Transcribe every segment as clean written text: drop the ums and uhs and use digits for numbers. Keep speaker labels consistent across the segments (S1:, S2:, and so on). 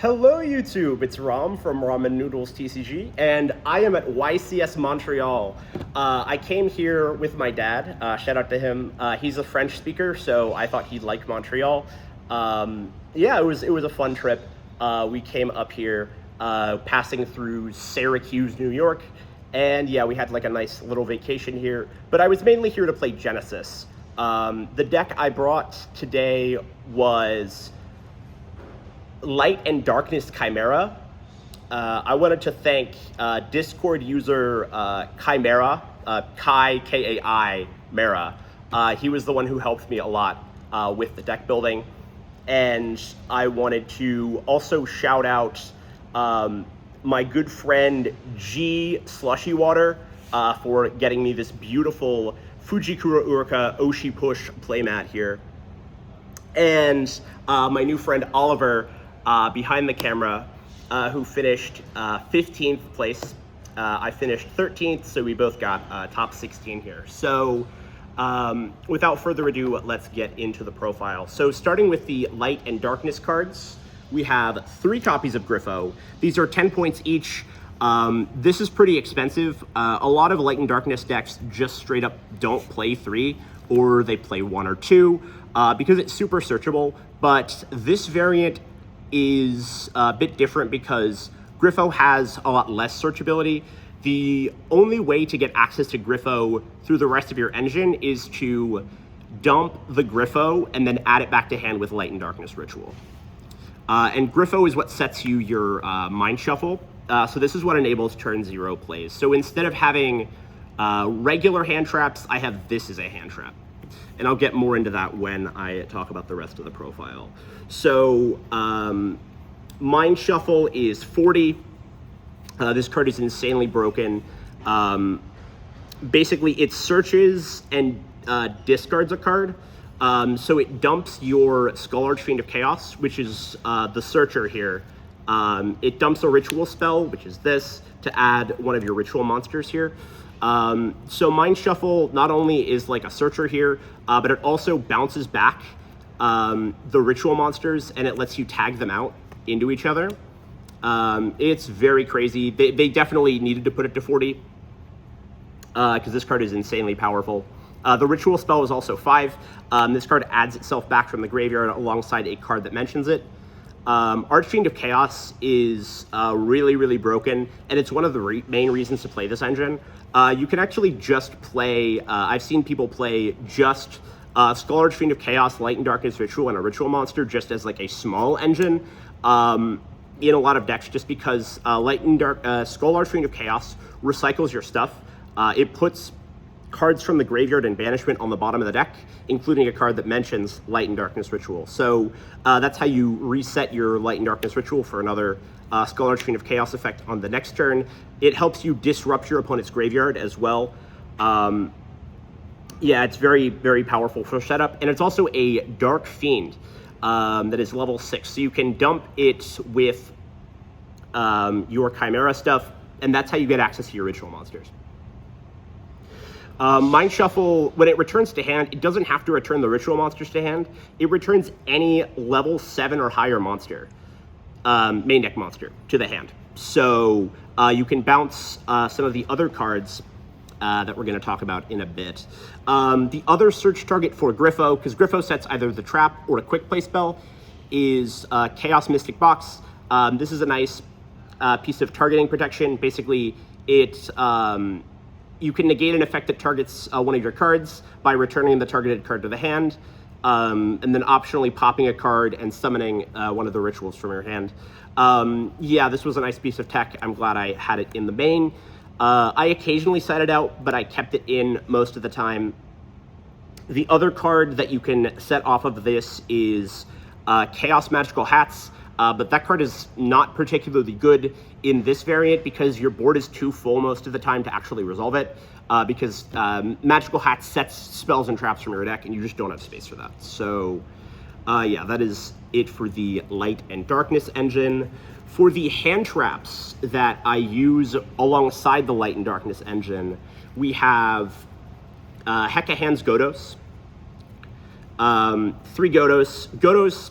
S1: Hello YouTube, it's Ram from Ramen Noodles TCG, and I am at YCS Montreal. I came here with my dad, shout out to him. He's a French speaker, so I thought he'd like Montreal. Yeah, it was a fun trip. We came up here, passing through Syracuse, New York, and yeah, we had like a nice little vacation here, but I was mainly here to play Genesys. The deck I brought today was Light and Darkness Chimera. I wanted to thank Discord user Chimera, Kai, K-A-I, Mera. He was the one who helped me a lot with the deck building. And I wanted to also shout out my good friend G Slushy Water for getting me this beautiful Fujikura Urka Oshi Push playmat here. And my new friend Oliver behind the camera, who finished 15th place. I finished 13th, so we both got top 16 here. So without further ado, let's get into the profile. So starting with the Light and Darkness cards, we have 3 copies of Griffo. These are 10 points each. This is pretty expensive. A lot of Light and Darkness decks just straight up don't play 3, or they play 1 or 2, because it's super searchable. But this variant is a bit different because Griffo has a lot less searchability. The only way to get access to Griffo through the rest of your engine is to dump the Griffo and then add it back to hand with Light and Darkness Ritual. And Griffo is what sets you your Mind Shuffle. So this is what enables turn 0 plays. So instead of having regular hand traps, I have this as a hand trap. And I'll get more into that when I talk about the rest of the profile. So Mind Shuffle is 40. This card is insanely broken. Basically, it searches and discards a card. So it dumps your Skull Archfiend of Chaos, which is the searcher here. It dumps a ritual spell, which is this, to add one of your ritual monsters here. So Mind Shuffle not only is like a searcher here, but it also bounces back the ritual monsters, and it lets you tag them out into each other. It's very crazy. They definitely needed to put it to 40 because this card is insanely powerful. The ritual spell is also 5. This card adds itself back from the graveyard alongside a card that mentions it. Archfiend of Chaos is really, really broken, and it's one of the main reasons to play this engine. You can actually just play, I've seen people play just Skull Archfiend of Chaos, Light and Darkness Ritual, and a Ritual Monster just as like a small engine in a lot of decks, just because Skull Archfiend of Chaos recycles your stuff. It puts cards from the graveyard and banishment on the bottom of the deck, including a card that mentions Light and Darkness Ritual. So that's how you reset your Light and Darkness Ritual for another Skull Archfiend of Chaos effect on the next turn. It helps you disrupt your opponent's graveyard as well. Yeah, it's very, very powerful for setup, and it's also a Dark Fiend that is level 6. So you can dump it with your Chimera stuff, and that's how you get access to your ritual monsters. Mind Shuffle, when it returns to hand, it doesn't have to return the ritual monsters to hand. It returns any level 7 or higher monster, main deck monster, to the hand. So you can bounce some of the other cards that we're going to talk about in a bit. The other search target for Griffo, because Griffo sets either the trap or a quick play spell, is Chaos Mystic Box. This is a nice piece of targeting protection. Basically, it you can negate an effect that targets one of your cards by returning the targeted card to the hand, and then optionally popping a card and summoning one of the rituals from your hand. Yeah, this was a nice piece of tech. I'm glad I had it in the main. I occasionally set it out, but I kept it in most of the time. The other card that you can set off of this is Chaos Magical Hats, but that card is not particularly good in this variant because your board is too full most of the time to actually resolve it, because Magical Hats sets spells and traps from your deck, and you just don't have space for that. So yeah, that is it for the Light and Darkness engine. For the hand traps that I use alongside the Light and Darkness engine, we have Heka Hands Godos, 3 Godos. Godos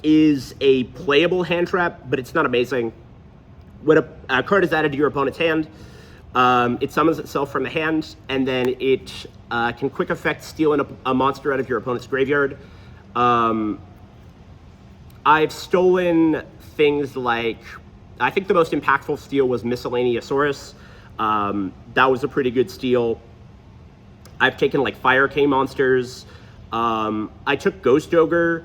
S1: is a playable hand trap, but it's not amazing. When a card is added to your opponent's hand, it summons itself from the hand, and then it can quick effect steal a monster out of your opponent's graveyard. I've stolen things like, I think the most impactful steal was Miscellaneousaurus. That was a pretty good steal. I've taken like Fire King monsters. I took Ghost Ogre.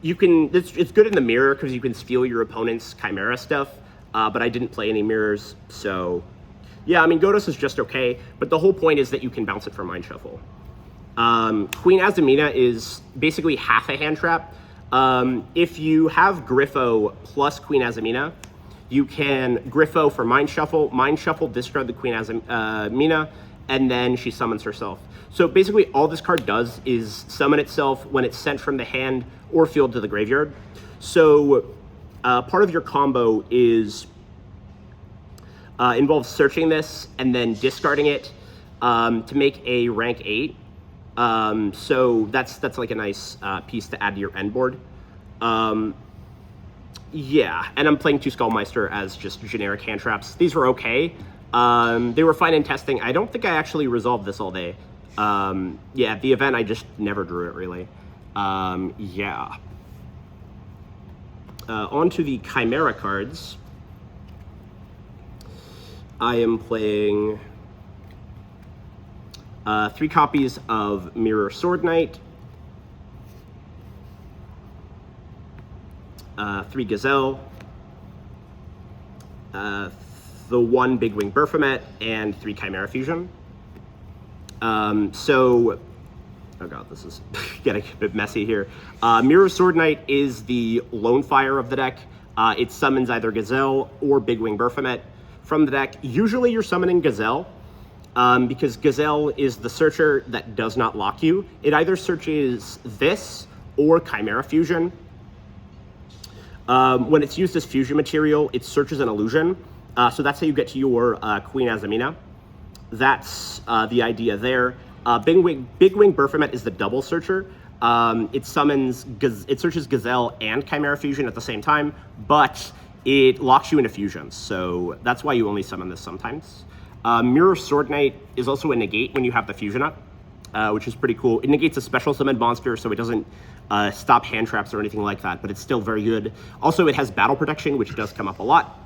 S1: It's good in the mirror because you can steal your opponent's Chimera stuff, but I didn't play any mirrors, so yeah, I mean, Godos is just okay, but the whole point is that you can bounce it from Mind Shuffle. Queen Azamina is basically half a hand trap. If you have Griffo plus Queen Azamina, you can Griffo for Mind Shuffle, discard the Queen Azamina, and then she summons herself. So basically all this card does is summon itself when it's sent from the hand or field to the graveyard. So part of your combo is involves searching this and then discarding it to make a rank 8. So that's like a nice piece to add to your end board. Yeah, and I'm playing 2 Skullmeister as just generic hand traps. These were okay. They were fine in testing. I don't think I actually resolved this all day. Yeah, at the event, I just never drew it, really. Yeah. On to the Chimera cards. I am playing 3 copies of Mirror Sword Knight, 3 Gazelle, the 1 Big Wing Baphomet, and 3 Chimera Fusion. So, oh god, this is getting a bit messy here. Mirror Sword Knight is the lone fire of the deck. It summons either Gazelle or Big Wing Baphomet from the deck. Usually you're summoning Gazelle, because Gazelle is the searcher that does not lock you. It either searches this or Chimera Fusion. When it's used as fusion material, it searches an illusion. So that's how you get to your Queen Azamina. That's the idea there. Big Wing Baphomet is the double searcher. It searches Gazelle and Chimera Fusion at the same time, but it locks you into fusions. So that's why you only summon this sometimes. Mirror Sword Knight is also a negate when you have the fusion up, which is pretty cool. It negates a special summoned monster, so it doesn't stop hand traps or anything like that, but it's still very good. Also, it has battle protection, which does come up a lot.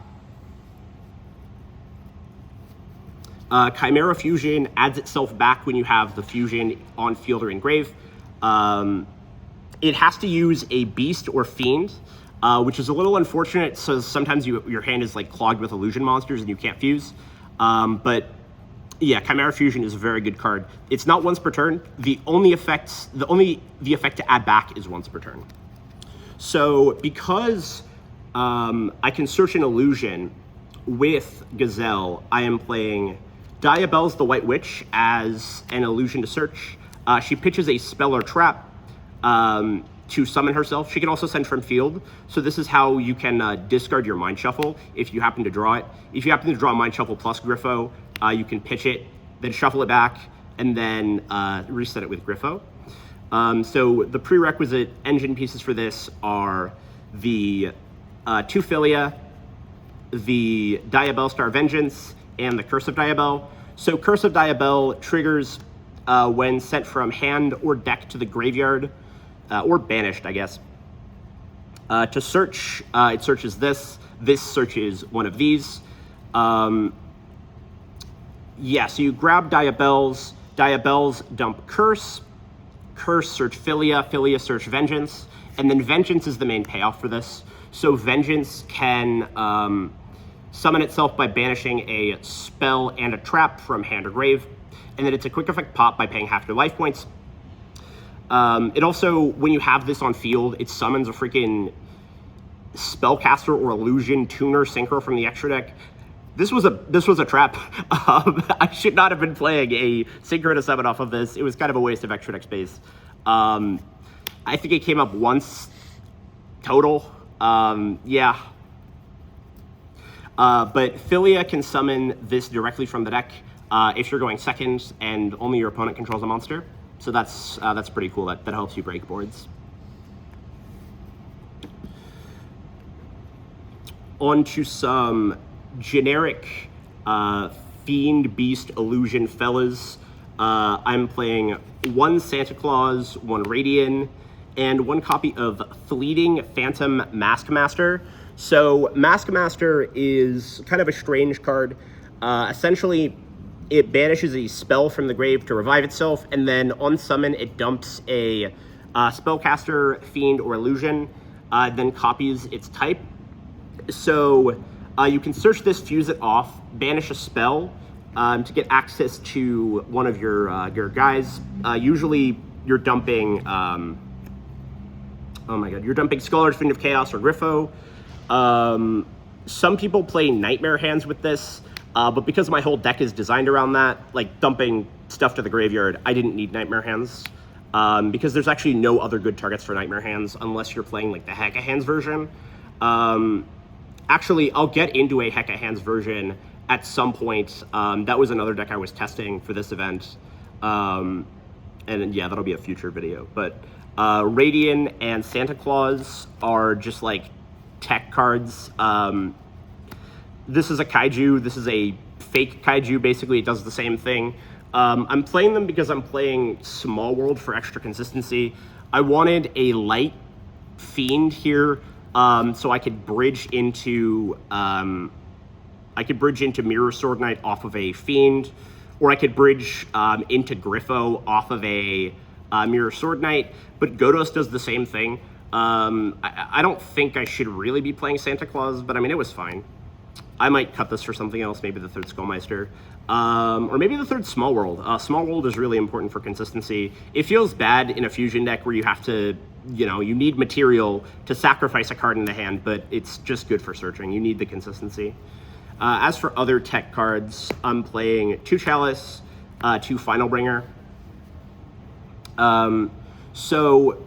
S1: Chimera Fusion adds itself back when you have the fusion on field or in grave. It has to use a beast or fiend, which is a little unfortunate, so sometimes your hand is like clogged with illusion monsters and you can't fuse. But yeah, Chimera Fusion is a very good card. It's not once per turn. The effect to add back is once per turn. So because I can search an illusion with Gazelle, I am playing Diabell's the White Witch as an illusion to search. She pitches a spell or trap to summon herself. She can also send from field. So this is how you can discard your Mind Shuffle if you happen to draw it. If you happen to draw Mind Shuffle plus Griffo, you can pitch it, then shuffle it back, and then reset it with Griffo. So the prerequisite engine pieces for this are the 2 Philia, the Diabell Star Vengeance, and the Curse of Diabell. So Curse of Diabell triggers when sent from hand or deck to the graveyard, or banished, I guess. To search, it searches this. This searches one of these. Yeah, so you grab Diabell's dump Curse, Curse search Philia, Philia search Vengeance, and then Vengeance is the main payoff for this. So Vengeance can summon itself by banishing a spell and a trap from hand or grave, and then it's a quick effect pop by paying half their life points. It also, when you have this on field, it summons a freaking spellcaster or illusion tuner synchro from the extra deck. This was a trap. I should not have been playing a synchro to summon off of this. It was kind of a waste of extra deck space. I think it came up once total. Yeah. But Philia can summon this directly from the deck if you're going second and only your opponent controls a monster. So that's pretty cool. That helps you break boards. onto some generic Fiend, Beast, Illusion fellas. I'm playing one Santa Claus, one Radian, and one copy of Fleeting Phantom Maskmaster. So Maskmaster is kind of a strange card. Essentially, it banishes a spell from the grave to revive itself, and then on summon, it dumps a spellcaster, fiend, or illusion, then copies its type. So you can search this, fuse it off, banish a spell to get access to one of your guys. Usually, you're dumping. Oh my god, you're dumping Scholar's Fiend of Chaos or Griffo. Some people play Nightmare Hands with this, but because my whole deck is designed around that, like dumping stuff to the graveyard, I didn't need Nightmare Hands. Because there's actually no other good targets for Nightmare Hands unless you're playing like the Hecka Hands version. Actually, I'll get into a Hecka Hands version at some point. That was another deck I was testing for this event. And yeah, that'll be a future video. But Radian and Santa Claus are just like tech cards. This is a kaiju. This is a fake kaiju. Basically, it does the same thing. I'm playing them because I'm playing Small World for extra consistency. I wanted a light fiend here, so I could bridge into Mirror Sword Knight off of a fiend, or I could bridge into Griffo off of a Mirror Sword Knight. But Godos does the same thing. I don't think I should really be playing Santa Claus, but I mean, it was fine. I might cut this for something else, maybe the third Skullmeister, or maybe the third Small World. Small World is really important for consistency. It feels bad in a fusion deck where you have to, you need material to sacrifice a card in the hand, but it's just good for searching. You need the consistency. As for other tech cards, I'm playing 2 Chalice, 2 Final Bringer. So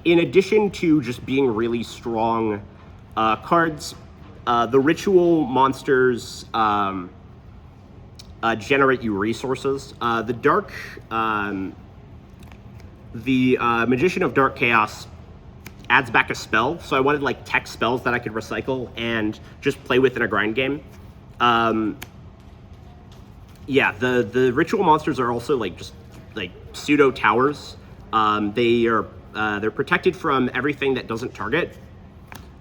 S1: in addition to just being really strong cards, the ritual monsters generate you resources. The Magician of Dark Chaos adds back a spell, so I wanted like tech spells that I could recycle and just play with in a grind game. Yeah, the ritual monsters are also like just like pseudo towers. They're protected from everything that doesn't target.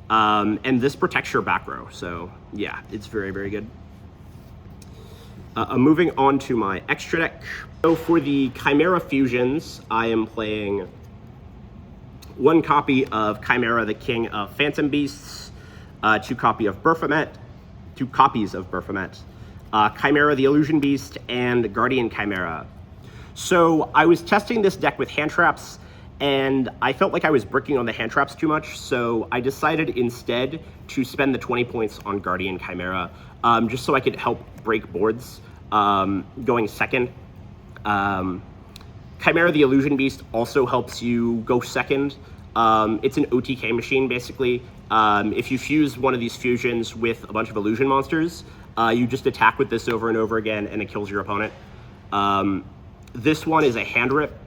S1: And this protects your back row, so yeah, it's very, very good. Moving on to my extra deck. So for the Chimera fusions, I am playing one copy of Chimera, the King of Phantom Beasts, 2 copies of Baphomet, Chimera, the Illusion Beast, and Guardian Chimera. So I was testing this deck with hand traps, and I felt like I was bricking on the hand traps too much, so I decided instead to spend the 20 points on Guardian Chimera, just so I could help break boards going second. Chimera the Illusion Beast also helps you go second. It's an OTK machine, basically. If you fuse one of these fusions with a bunch of illusion monsters, you just attack with this over and over again, and it kills your opponent. This one is a hand rip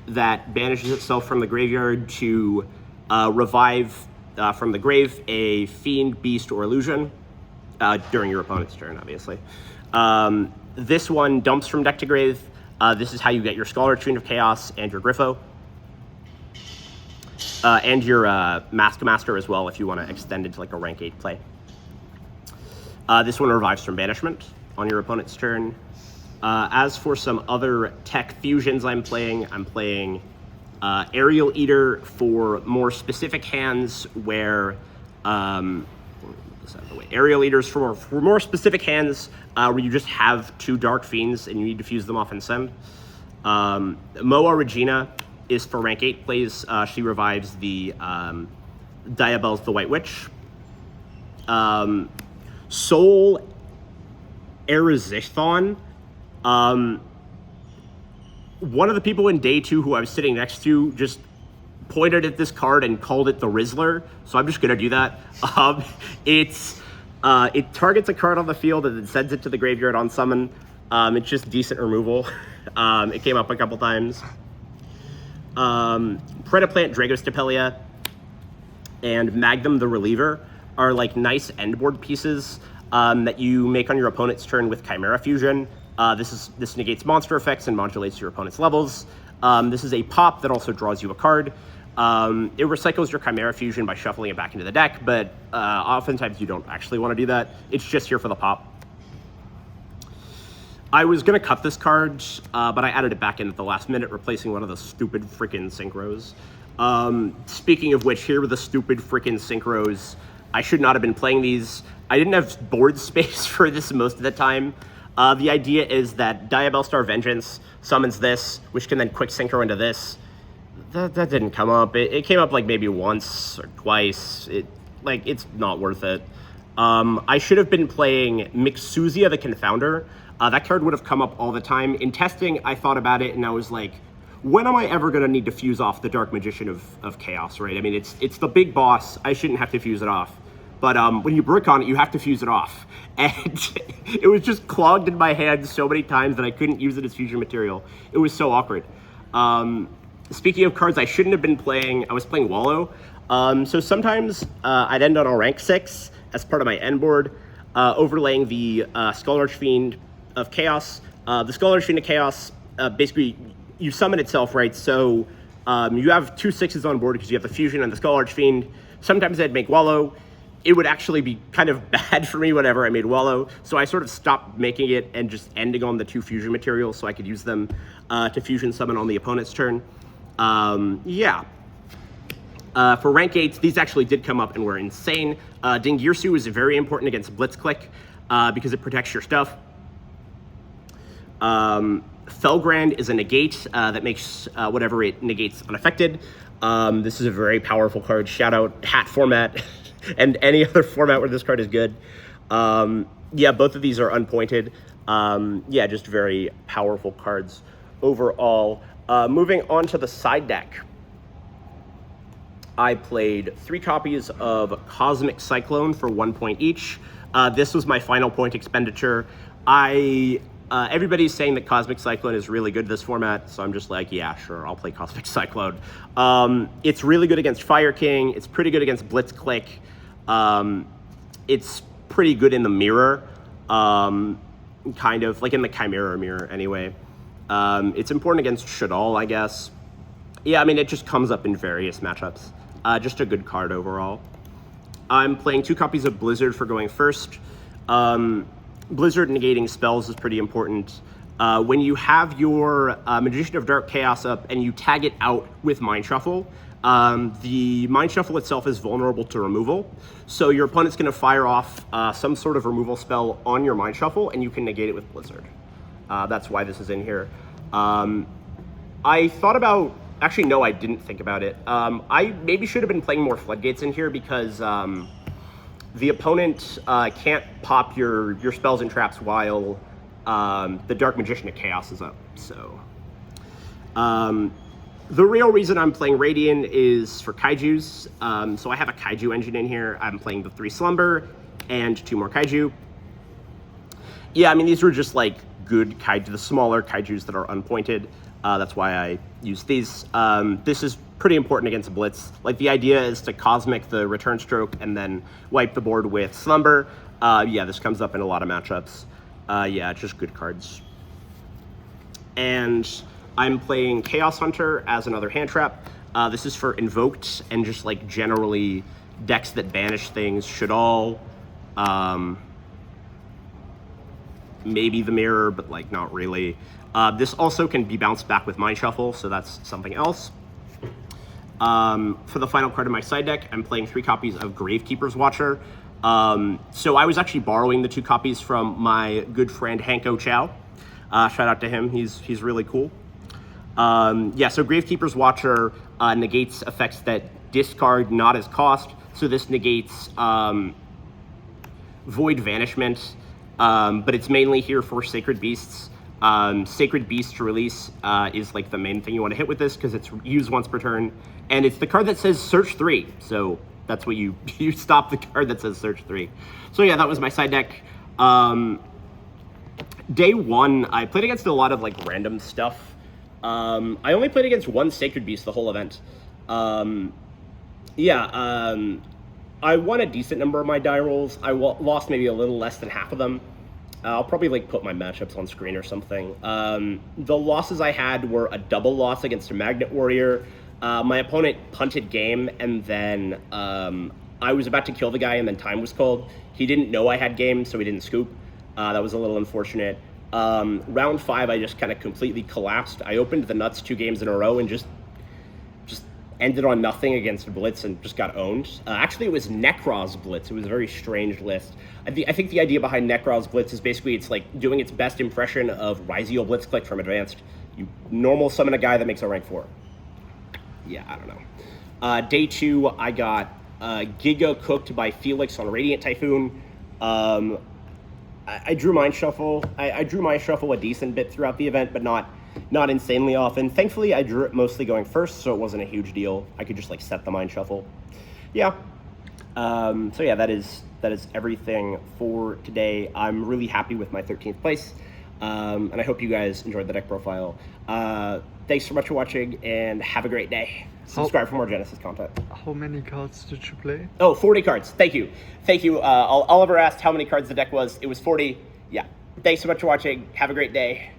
S1: that banishes itself from the graveyard to revive from the grave a fiend, beast, or illusion during your opponent's turn, obviously. This one dumps from deck to grave. This is how you get your Scholar's Fiend of Chaos and your Griffo. And your Maskmaster as well if you want to extend it to like a rank 8 play. This one revives from banishment on your opponent's turn. As for some other tech fusions I'm playing Aerial Eater for more specific hands where Aerial Eaters for more specific hands where you just have 2 Dark Fiends and you need to fuse them off and send. Moa Regina is for rank 8 plays. She revives the Diabell's the White Witch. Soul Erizithon. One of the people in day 2 who I was sitting next to just pointed at this card and called it the Rizzler, so I'm just gonna do that. It targets a card on the field and then sends it to the graveyard on summon. It's just decent removal. It came up a couple times. Predaplant Dragostapelia and Magnum the Reliever are like nice endboard pieces that you make on your opponent's turn with Chimera Fusion. This negates monster effects and modulates your opponent's levels. This is a pop that also draws you a card. It recycles your Chimera Fusion by shuffling it back into the deck, but oftentimes you don't actually want to do that. It's just here for the pop. I was going to cut this card, but I added it back in at the last minute, replacing one of the stupid freaking synchros. Speaking of which, here were the stupid freaking synchros. I should not have been playing these. I didn't have board space for this most of the time. The idea is that Diabell Star Vengeance summons this, which can then quick synchro into this. That didn't come up. It came up like maybe once or twice. It's not worth it. I should have been playing Mixuzia the Confounder. That card would have come up all the time. In testing, I thought about it and I was like, when am I ever going to need to fuse off the Dark Magician of Chaos, right? I mean, it's the big boss. I shouldn't have to fuse it off. But when you brick on it, you have to fuse it off. And it was just clogged in my hand so many times that I couldn't use it as fusion material. It was so awkward. Speaking of cards I shouldn't have been playing, I was playing Wallow. So sometimes I'd end on a rank 6 as part of my end board, overlaying the Skull Archfiend of Chaos. The Skull Archfiend of Chaos, basically, you summon itself, right? So you have 2 6s on board because you have the Fusion and the Skull Archfiend. Sometimes I'd make Wallow. It would actually be kind of bad for me whenever I made Wallow, so I sort of stopped making it and just ending on the 2 fusion materials so I could use them to fusion summon on the opponent's turn. Yeah. For rank 8s, these actually did come up and were insane. Dingirsu is very important against Blitzclique because it protects your stuff. Felgrand is a negate that makes whatever it negates unaffected. This is a very powerful card. Shoutout hat format and any other format where this card is good. Yeah, both of these are unpointed. Yeah, just very powerful cards overall. Moving on to the side deck. I played 3 copies of Cosmic Cyclone for 1 point each. This was my final point expenditure. Everybody's saying that Cosmic Cyclone is really good this format, so I'm just like, yeah, sure, I'll play Cosmic Cyclone. It's really good against Fire King. It's pretty good against Blitzclique. It's pretty good in the mirror, kind of, like in the Chimera mirror anyway. It's important against Shaddoll, I guess. Yeah, I mean, it just comes up in various matchups. Just a good card overall. I'm playing 2 copies of Blizzard for going first. Blizzard negating spells is pretty important. When you have your Magician of Dark Chaos up and you tag it out with Mind Shuffle, the Mind Shuffle itself is vulnerable to removal. So your opponent's going to fire off some sort of removal spell on your Mind Shuffle, and you can negate it with Blizzard. That's why this is in here. I thought about... Actually, no, I didn't think about it. I maybe should have been playing more Floodgates in here because... the opponent can't pop your spells and traps while the Dark Magician of Chaos is up. So the real reason I'm playing Radiant is for Kaijus. So I have a Kaiju engine in here. I'm playing the 3 Slumber and 2 more Kaiju. Yeah, I mean, these were just like good Kaiju, the smaller Kaijus that are unpointed. That's why I use these. This is pretty important against Blitz. Like, the idea is to Cosmic the Return Stroke and then wipe the board with Slumber. Yeah, this comes up in a lot of matchups. Yeah, just good cards. And I'm playing Chaos Hunter as another hand trap. This is for Invoked and just like generally decks that banish things. Shaddoll, maybe the Mirror, but like not really. This also can be bounced back with Mind Shuffle, so that's something else. For the final card of my side deck, I'm playing 3 copies of Gravekeeper's Watcher. So I was actually borrowing the 2 copies from my good friend Hanko Chow. Shout out to him, he's really cool. Yeah, so Gravekeeper's Watcher negates effects that discard not as cost. So this negates Void Vanishment, but it's mainly here for Sacred Beasts. Sacred Beast release is like the main thing you want to hit with this because it's used once per turn, and it's the card that says search 3, so that's what you stop the card that says search 3. So yeah, that was my side deck. Day 1, I played against a lot of like random stuff. I only played against 1 Sacred Beast the whole event. Yeah, I won a decent number of my die rolls. I lost maybe a little less than half of them. I'll probably like put my matchups on screen or something. The losses I had were a double loss against a Magnet Warrior. My opponent punted game, and then I was about to kill the guy, and then time was called. He didn't know I had game, so he didn't scoop. That was a little unfortunate. Round 5, I just kind of completely collapsed. I opened the nuts 2 games in a row and just ended on nothing against Blitz and just got owned. Actually, it was Nekroz Blitz. It was a very strange list. I think the idea behind Nekroz Blitz is basically it's like doing its best impression of Ryziel Blitzclique from Advanced. You normal summon a guy that makes a rank 4. Yeah, I don't know. Day 2, I got Giga cooked by Felix on Radiant Typhoon. I drew Mind Shuffle. I drew Mind Shuffle a decent bit throughout the event, but not insanely often. Thankfully, I drew it mostly going first, so it wasn't a huge deal. I could just like set the Mind Shuffle. Yeah. So yeah, that is everything for today. I'm really happy with my 13th place, and I hope you guys enjoyed the deck profile. Thanks so much for watching, and have a great day. Subscribe for more Genesys content.
S2: How many cards did you play?
S1: Oh, 40 cards. Thank you. Oliver asked how many cards the deck was. It was 40. Yeah. Thanks so much for watching. Have a great day.